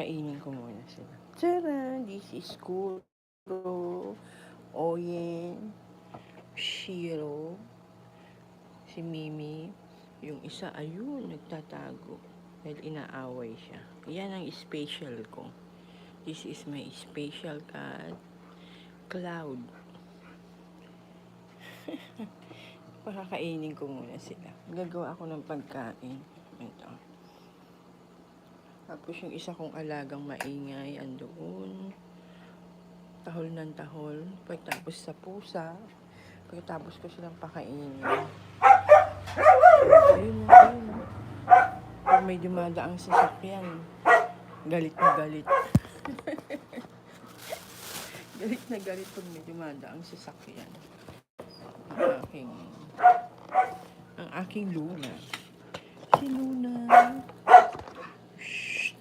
Kakainin ko muna sila. Tara! This is Kuro, Oyen, Shiro, si Mimi. Yung isa, ayun, nagtatago. Dahil inaaway siya. Yan ang special ko. This is my special cat, Cloud. Pakakainin ko muna sila. Gagawa ako ng pagkain. Ito. Tapos yung isa kong alagang maingay, andoon. Tahol ng tahol. Pagkatapos sa pusa. Pagkatapos ko silang pakainin. Ayun. Pag may dumadaang sasakyan, galit na galit. Galit na galit pag may dumadaang sasakyan. Ang aking Luna. Si Luna. Shh.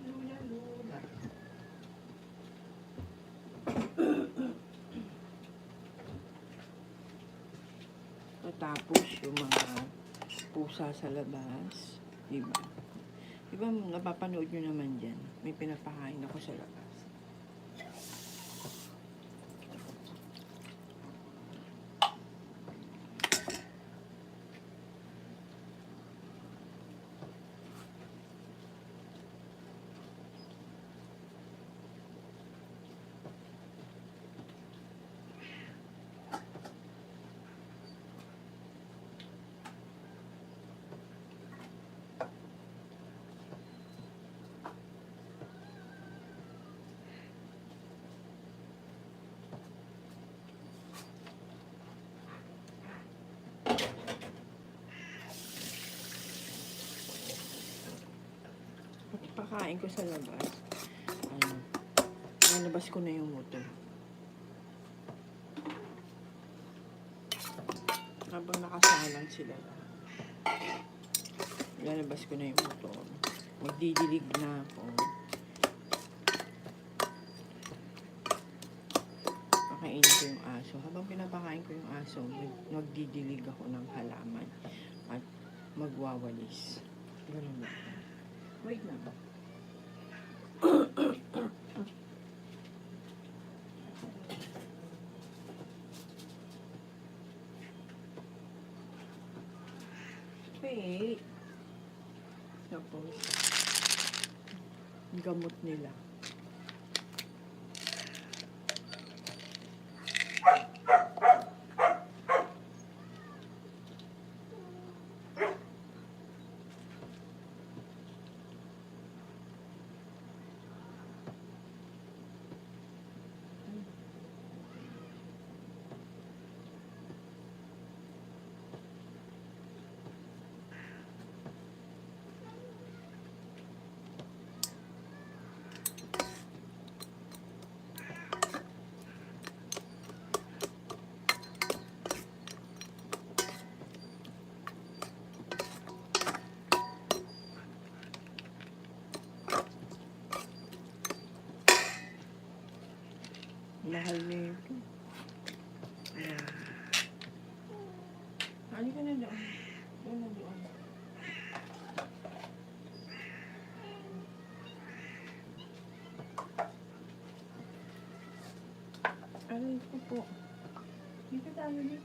Luna. Tapos yung mga pusa sa labas, diba? Diba napapanood nyo naman dyan, may pinapakain ako sa labas. Pakain ko sa labas. Nalabas ko na yung motor. Habang nakasalang sila. Lalabas ko na yung motor. Magdidilig na ako. Pakainin ko yung aso. Habang pinapakain ko yung aso, magdidilig ako ng halaman. At magwawalis. Ganun lang. Wait lang. Wait. Tapos, gamot nila. Mahal nito. Ano ka na doon? Doon na doon. Aray ko po. Dito tayo. Hindi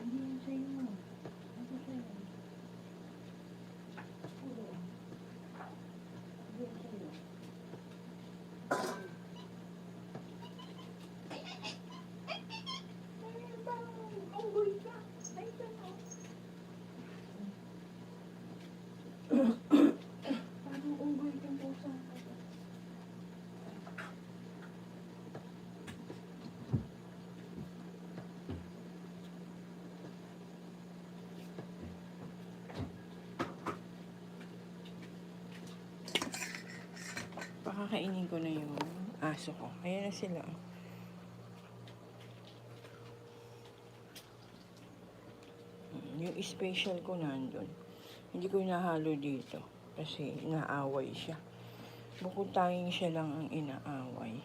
yan sa'yo mo. Ako sa'yo. Parang unggoy kang pusa. Pakakainin ko na yung aso ko. Ayan na sila. Yung special ko nandun. Hindi ko inahalo dito. Kasi inaaway siya. Bukod tanging siya lang ang inaaway.